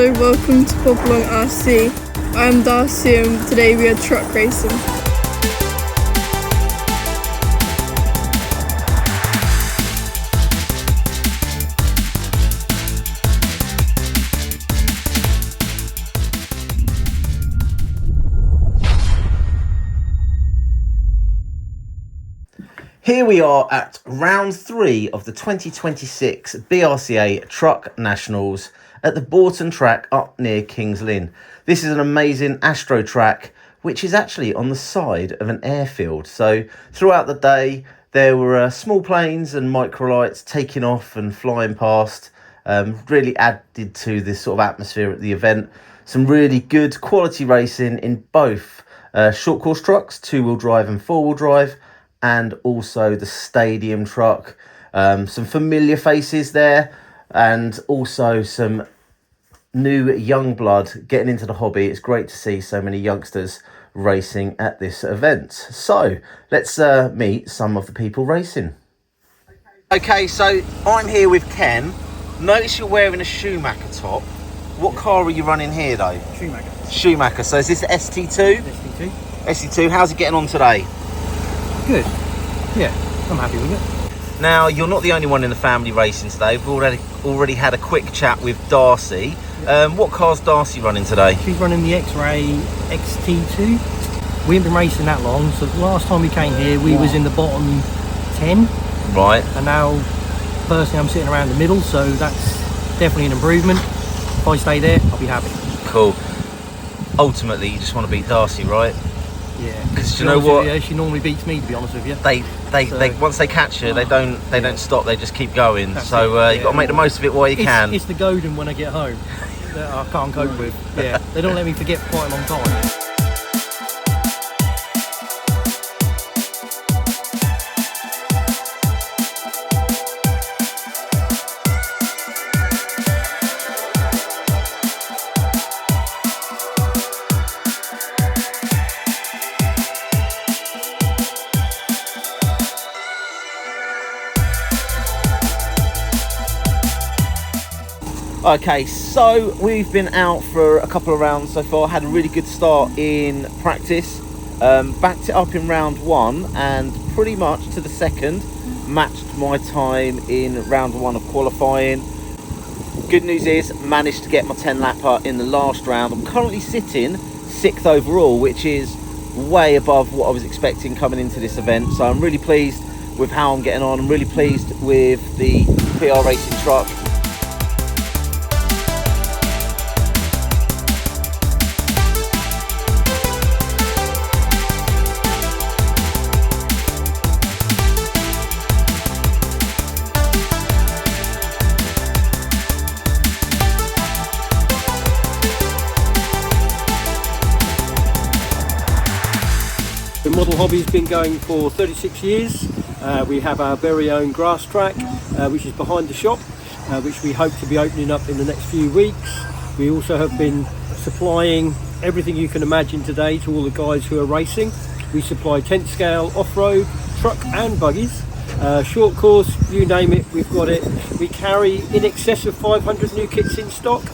Hello, welcome to Popalong RC. I'm Darcy and today we are truck racing. Here we are at round 3 of the 2026 BRCA Truck Nationals at the Bourton track up near Kings Lynn. This is an amazing Astro track which is actually on the side of an airfield. So throughout the day there were small planes and microlights taking off and flying past. Really added to this sort of atmosphere at the event. Some really good quality racing in both short course trucks, 2-wheel drive and 4-wheel drive, and also the stadium truck. Some familiar faces there and also some new young blood getting into the hobby. It's great to see so many youngsters racing at this event. So let's meet some of the people racing. Okay, so I'm here with Ken. Notice you're wearing a Schumacher top. What car are you running here though? Schumacher. So is this the ST2? ST2. ST2, how's it getting on today? Good. Yeah, I'm happy with it. Now, you're not the only one in the family racing today. We've already had a quick chat with Darcy. What car's Darcy running today? She's running the X-Ray XT2. We haven't been racing that long, so the last time we came here, we was in the bottom 10. Right. And now, personally, I'm sitting around the middle, so that's definitely an improvement. If I stay there, I'll be happy. Cool. Ultimately, you just want to beat Darcy, right? Yeah. Because you know what? You, she normally beats me, to be honest with you. They once they catch her, they don't stop. They just keep going. That's so you've got to make the most of it while you can. It's the goading when I get home that I can't cope with. Yeah. They don't let me forget for quite a long time. Okay, so we've been out for a couple of rounds so far. Had a really good start in practice. Backed it up in round 1 and pretty much to the second matched my time in round 1 of qualifying. Good news is managed to get my 10 lapper in the last round. I'm currently sitting 6th overall, which is way above what I was expecting coming into this event. So I'm really pleased with how I'm getting on. I'm really pleased with the PR Racing truck. The model hobby's been going for 36 years. We have our very own grass track, which is behind the shop, which we hope to be opening up in the next few weeks. We also have been supplying everything you can imagine today to all the guys who are racing. We supply tent scale, off-road, truck and buggies, short course, you name it, we've got it. We carry in excess of 500 new kits in stock.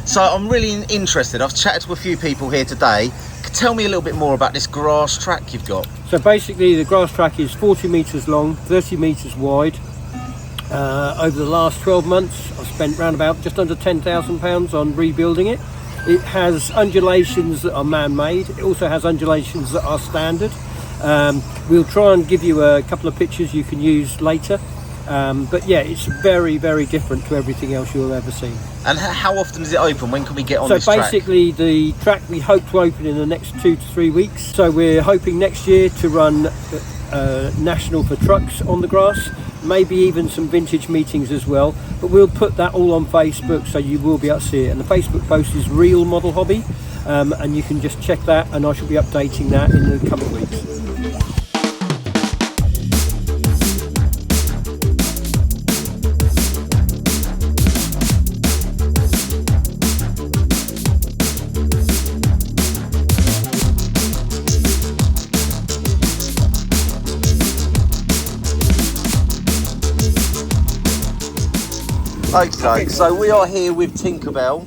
So I'm really interested. I've chatted to a few people here today. Tell me a little bit more about this grass track you've got. So basically the grass track is 40 metres long, 30 metres wide. Over the last 12 months I've spent around about just under £10,000 on rebuilding it. It has undulations that are man-made. It also has undulations that are standard. We'll try and give you a couple of pictures you can use later. But yeah, it's very, very different to everything else you'll ever see. And how often is it open? When can we get on this track? So basically the track we hope to open in the next 2 to 3 weeks. So we're hoping next year to run national for trucks on the grass, maybe even some vintage meetings as well. But we'll put that all on Facebook so you will be able to see it. And the Facebook post is Real Model Hobby, and you can just check that, and I shall be updating that in the coming weeks. Okay, so we are here with Tinkerbell.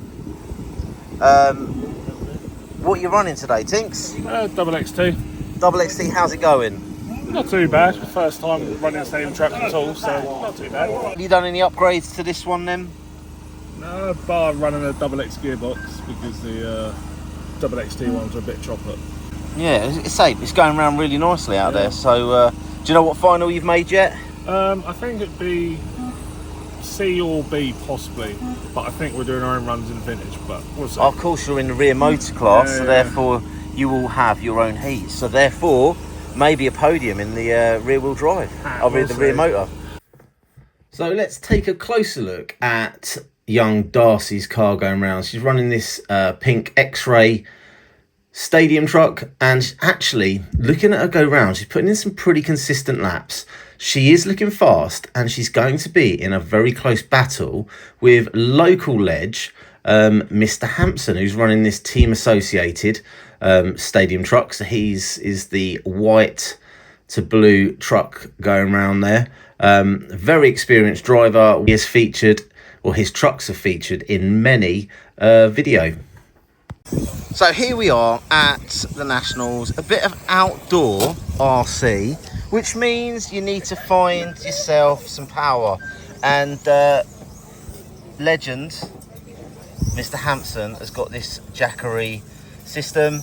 What are you running today, Tinks? Double XT. Double XT, how's it going? Not too bad. First time running the same track at all, so not too bad. Have you done any upgrades to this one then? No, bar running a double X gearbox because the double XT ones are a bit chocolate. Yeah, it's going around really nicely out there. So, do you know what final you've made yet? I think it'd be C or B possibly, but I think we're doing our own runs in vintage, but we'll see. Of course, you're in the rear motor class, Yeah, so yeah. therefore you will have your own heat. So therefore, maybe a podium in the rear wheel drive, we'll the rear see. motor. So let's take a closer look at young Darcy's car going around. She's running this pink X-Ray stadium truck, and actually looking at her go round, she's putting in some pretty consistent laps. She is looking fast, and she's going to be in a very close battle with local ledge Mr. Hampson, who's running this team associated stadium truck. So is the white to blue truck going around there. Very experienced driver. He has featured, or his trucks are featured in many video. So here we are at the Nationals, a bit of outdoor RC, which means you need to find yourself some power. And legend, Mr. Hampson, has got this Jackery system,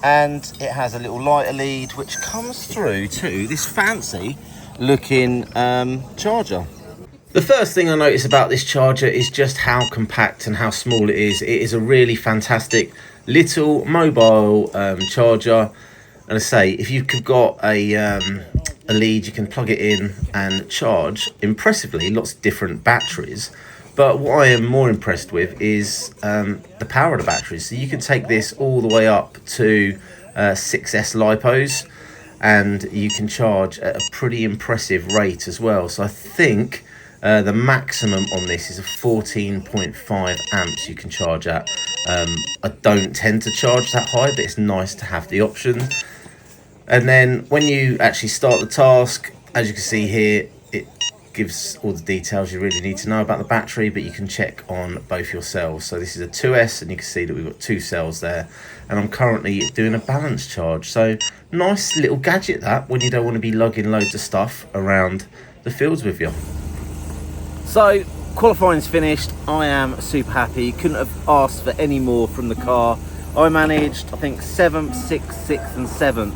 and it has a little lighter lead which comes through to this fancy looking charger. The first thing I notice about this charger is just how compact and how small it is. It is a really fantastic little mobile charger. And I say, if you've got a lead, you can plug it in and charge impressively lots of different batteries. But what I am more impressed with is the power of the batteries. So you can take this all the way up to 6S lipos, and you can charge at a pretty impressive rate as well. So I think the maximum on this is a 14.5 amps you can charge at. I don't tend to charge that high, but it's nice to have the option. And then when you actually start the task, as you can see here, it gives all the details you really need to know about the battery, but you can check on both your cells. So this is a 2S, and you can see that we've got 2 cells there, and I'm currently doing a balance charge. So nice little gadget that, when you don't want to be lugging loads of stuff around the fields with you. So qualifying's finished. I am super happy. Couldn't have asked for any more from the car. I managed, I think, 7th, 6th, 6th and 7th.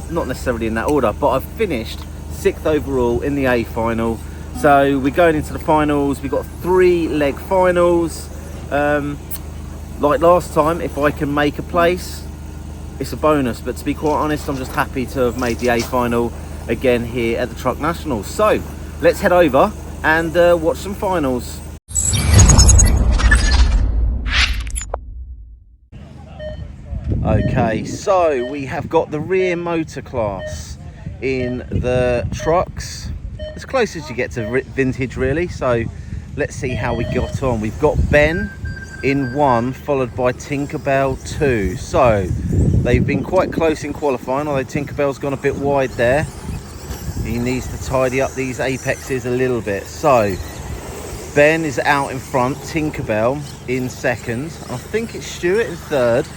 Not necessarily in that order, but I've finished 6th overall in the A final. So we're going into the finals. We've got 3 leg finals. Like last time, if I can make a place, it's a bonus. But to be quite honest, I'm just happy to have made the A final again here at the Truck Nationals. So let's head over and watch some finals. Okay, so we have got the rear motor class in the trucks, as close as you get to vintage really. So let's see how we got on. We've got Ben in 1, followed by Tinkerbell 2. So they've been quite close in qualifying, although Tinkerbell's gone a bit wide there. He needs to tidy up these apexes a little bit. So Ben is out in front, Tinkerbell in 2nd. I think it's Stuart in 3rd.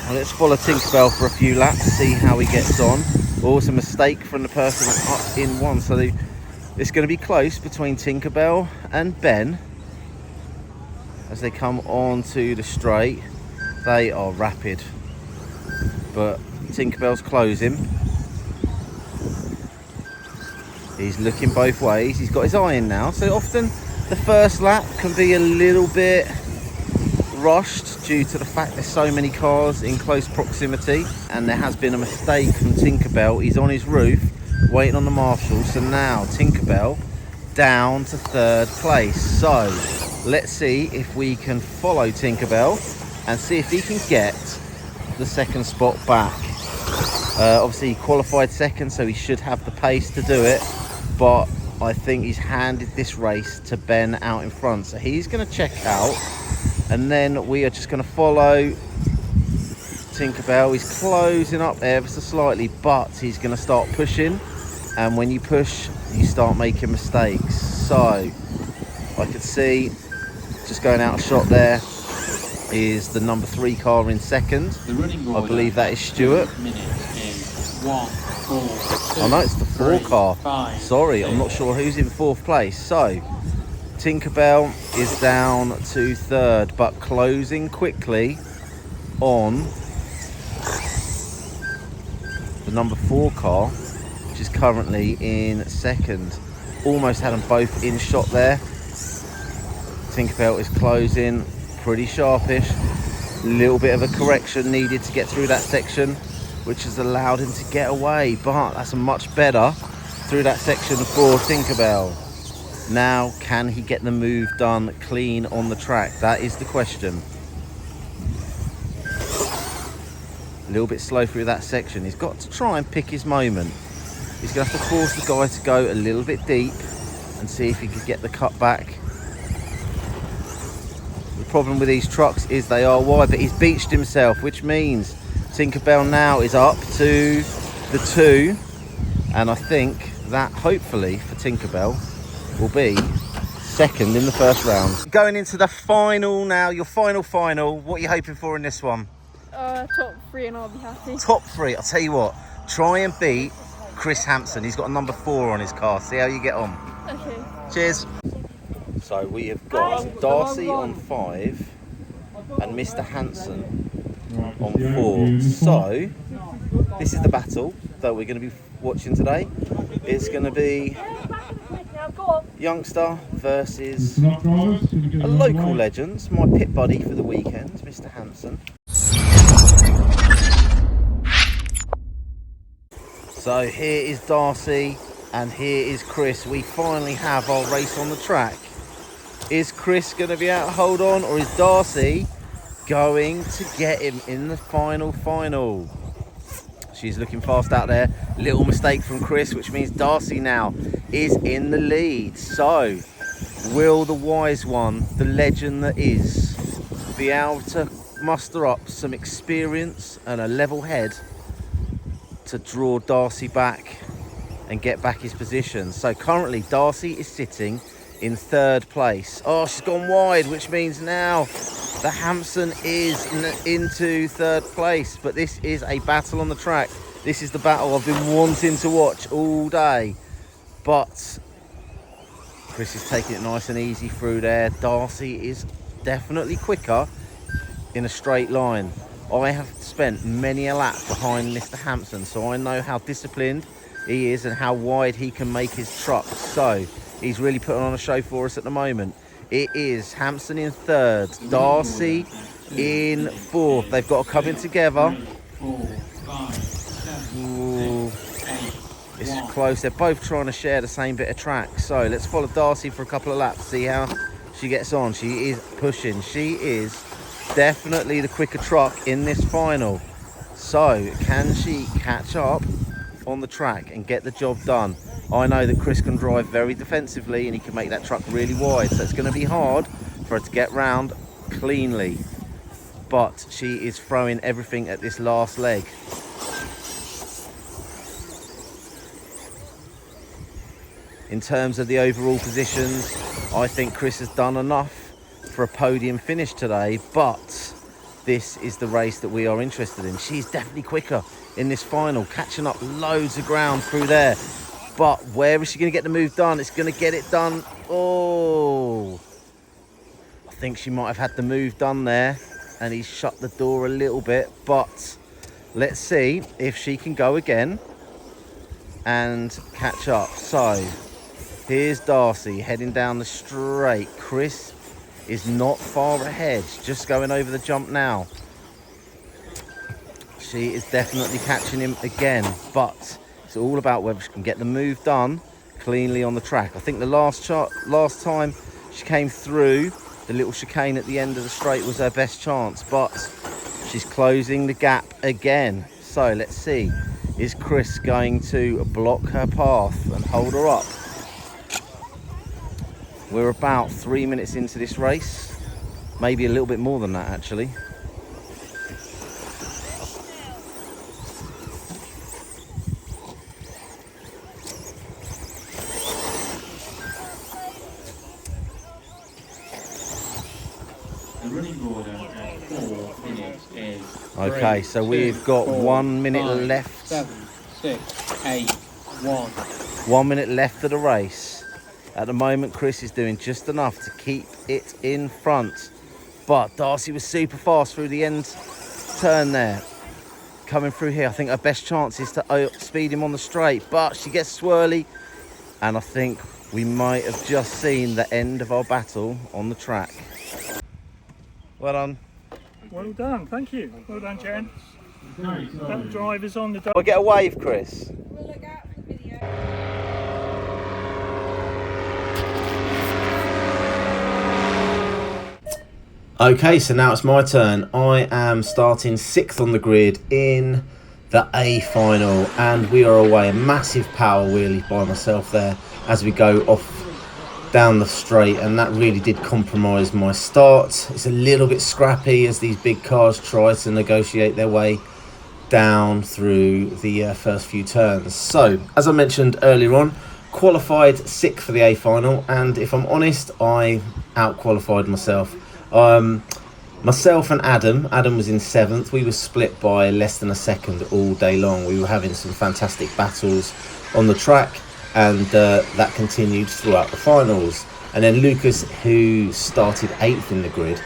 Well, let's follow Tinkerbell for a few laps, see how he gets on. Also, mistake from the person up in 1. So it's going to be close between Tinkerbell and Ben as they come onto the straight. They are rapid, but Tinkerbell's closing. He's looking both ways. He's got his eye in now. So often the first lap can be a little bit rushed due to the fact there's so many cars in close proximity, and there has been a mistake from Tinkerbell. He's on his roof waiting on the marshal. So now Tinkerbell down to 3rd place. So let's see if we can follow Tinkerbell and see if he can get the 2nd spot back. Obviously he qualified 2nd, so he should have the pace to do it, but I think he's handed this race to Ben out in front. So he's going to check out, and then we are just going to follow Tinkerbell. He's closing up ever so slightly, but he's going to start pushing, and when you push you start making mistakes. So I could see, just going out of shot there, is the number 3 car in second. I believe that is Stuart. Oh no, it's the 4 car. Sorry, I'm not sure who's in 4th place. So, Tinkerbell is down to 3rd, but closing quickly on the number 4 car, which is currently in 2nd. Almost had them both in shot there. Tinkerbell is closing pretty sharpish. A little bit of a correction needed to get through that section, which has allowed him to get away, but that's much better through that section for Tinkerbell. Now, can he get the move done clean on the track? That is the question. A little bit slow through that section. He's got to try and pick his moment. He's going to have to force the guy to go a little bit deep and see if he could get the cut back. The problem with these trucks is they are wide, but he's beached himself, which means Tinkerbell now is up to the 2. And I think that hopefully for Tinkerbell will be 2nd in the first round. Going into the final now, your final. What are you hoping for in this one? Top 3 and I'll be happy. Top 3, I'll tell you what, try and beat Chris Hampson. He's got a number 4 on his car. See how you get on. Okay. Cheers. So we have got Darcy on 5 and Mr. Hanson on 4. So this is the battle that we're going to be watching today. It's going to be youngster versus a local legend, my pit buddy for the weekend, Mr. Hanson. So here is Darcy and here is Chris. We finally have our race on the track. Is Chris going to be able to hold on, or is Darcy going to get him in the final? She's looking fast out there. Little mistake from Chris, which means Darcy now is in the lead. So will the wise one, the legend that is, be able to muster up some experience and a level head to draw Darcy back and get back his position? So currently Darcy is sitting in 3rd place. Oh, she's gone wide, which means now the Hampson is into 3rd place. But this is a battle on the track. This is the battle I've been wanting to watch all day. But Chris is taking it nice and easy through there. Darcy is definitely quicker in a straight line. I have spent many a lap behind Mr. Hampson, so I know how disciplined he is and how wide he can make his truck. So he's really putting on a show for us at the moment. It is Hampson in 3rd, Darcy in 4th. They've got to come in together. Ooh, it's close. They're both trying to share the same bit of track. So let's follow Darcy for a couple of laps, see how she gets on. She is pushing. She is definitely the quicker truck in this final. So can she catch up on the track and get the job done? I know that Chris can drive very defensively and he can make that truck really wide, so it's going to be hard for her to get round cleanly, but she is throwing everything at this last leg. In terms of the overall positions, I think Chris has done enough for a podium finish today, but this is the race that we are interested in. She's definitely quicker in this final, catching up loads of ground through there. But where is she going to get the move done? It's going to get it done. Oh, I think she might have had the move done there and he's shut the door a little bit. But let's see if she can go again and catch up. So here's Darcy heading down the straight. Chris is not far ahead, just going over the jump now. She is definitely catching him again, but it's all about whether she can get the move done cleanly on the track. I think the last time she came through, the little chicane at the end of the straight was her best chance, but she's closing the gap again. So let's see, is Chris going to block her path and hold her up? We're about 3 minutes into this race, maybe a little bit more than that actually. Okay, so we've got 1 minute left. 7, 6, 8, 1. 1 minute left of the race. At the moment, Chris is doing just enough to keep it in front. But Darcy was super fast through the end turn there. Coming through here, I think her best chance is to speed him on the straight. But she gets swirly. And I think we might have just seen the end of our battle on the track. Well done. Well done, thank you. Well done, Jen. That driver's on the... We'll get a wave, Chris. We'll look out for the video. Okay, so now it's my turn. I am starting 6th on the grid in the A final, and we are away. A massive power wheelie by myself there as we go off down the straight, and that really did compromise my start. It's a little bit scrappy as these big cars try to negotiate their way down through the first few turns. So as I mentioned earlier on, qualified 6th for the A final, and if I'm honest, I out-qualified myself. Myself and Adam was in 7th. We were split by less than a second all day long. We were having some fantastic battles on the track, and that continued throughout the finals. And then Lucas, who started 8th in the grid,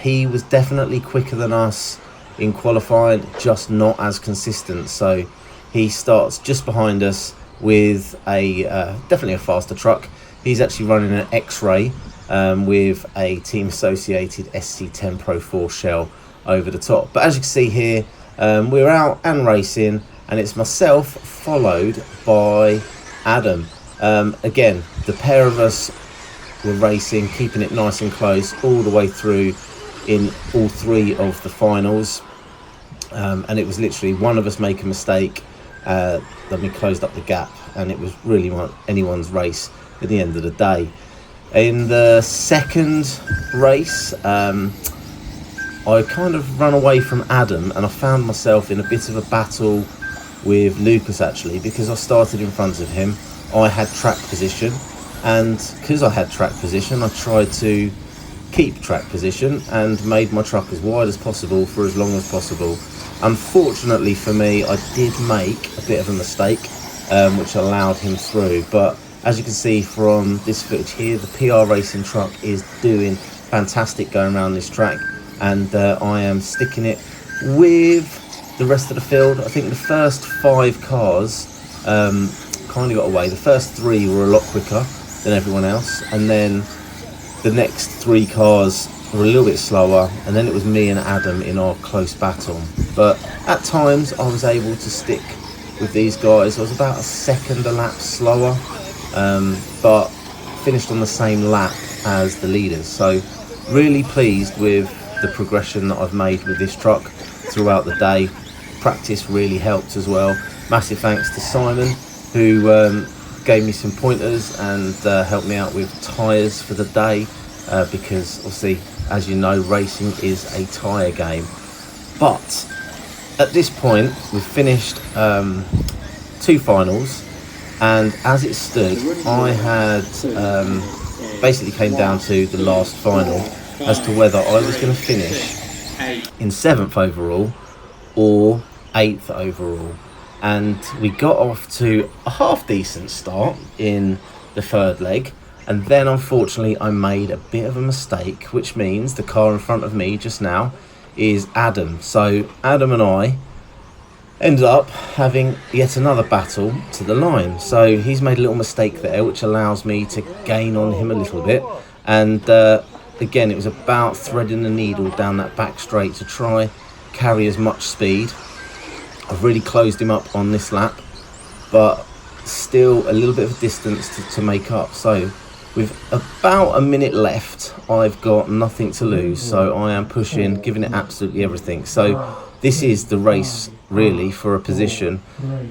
he was definitely quicker than us in qualifying, just not as consistent. So he starts just behind us with a definitely a faster truck. He's actually running an X-Ray with a team associated SC10 Pro 4 shell over the top. But as you can see here, we're out and racing, and it's myself followed by Adam. Again, the pair of us were racing, keeping it nice and close all the way through in all 3 of the finals, and it was literally one of us make a mistake, then we closed up the gap, and it was really anyone's race at the end of the day. In the second race, I kind of ran away from Adam, and I found myself in a bit of a battle with Lucas actually, because I started in front of him. I had track position, and because I had track position, I tried to keep track position and made my truck as wide as possible for as long as possible. Unfortunately for me, I did make a bit of a mistake, which allowed him through. But as you can see from this footage here, the PR Racing truck is doing fantastic going around this track, and I am sticking it with the rest of the field. I think the first 5 cars kind of got away. The first 3 were a lot quicker than everyone else, and then the next 3 cars were a little bit slower, and then it was me and Adam in our close battle. But at times I was able to stick with these guys. I was about a second a lap slower, but finished on the same lap as the leaders. So really pleased with the progression that I've made with this truck throughout the day. Practice really helped as well. Massive thanks to Simon, who gave me some pointers and helped me out with tyres for the day, because obviously, as you know, racing is a tyre game. But at this point, we've finished 2 finals, and as it stood, I had basically came down to the last final as to whether I was going to finish in 7th overall or 8th overall. And we got off to a half decent start in the 3rd leg, and then unfortunately I made a bit of a mistake, which means the car in front of me just now is Adam. So Adam and I ended up having yet another battle to the line. So he's made a little mistake there, which allows me to gain on him a little bit. And again, it was about threading the needle down that back straight to try carry as much speed. I've really closed him up on this lap, but still a little bit of a distance to make up. So with about a minute left, I've got nothing to lose, so I am pushing, giving it absolutely everything. So this is the race really for a position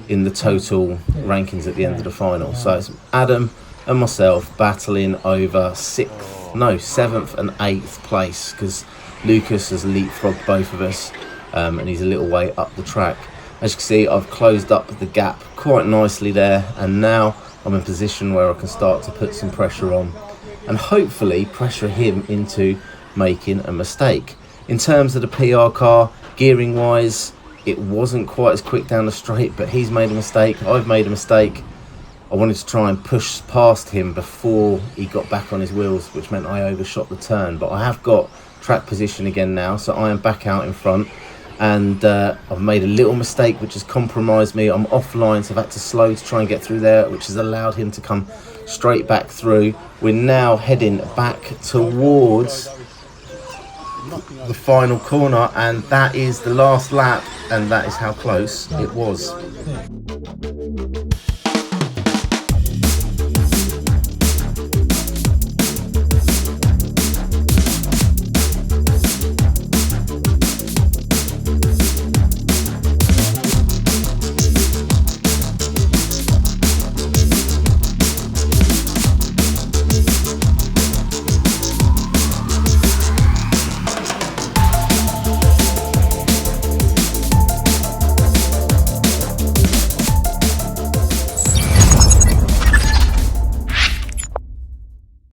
in the total rankings at the end of the final. So it's Adam and myself battling over 7th and 8th place, because Lucas has leapfrogged both of us, and he's a little way up the track. As you can see, I've closed up the gap quite nicely there, and now I'm in a position where I can start to put some pressure on and hopefully pressure him into making a mistake. In terms of the PR car, gearing wise, it wasn't quite as quick down the straight, but he's made a mistake, I've made a mistake. I wanted to try and push past him before he got back on his wheels, which meant I overshot the turn. But I have got track position again now, so I am back out in front, and I've made a little mistake which has compromised me. I'm offline, so I've had to slow to try and get through there, which has allowed him to come straight back through. We're now heading back towards the final corner, and that is the last lap, and that is how close it was.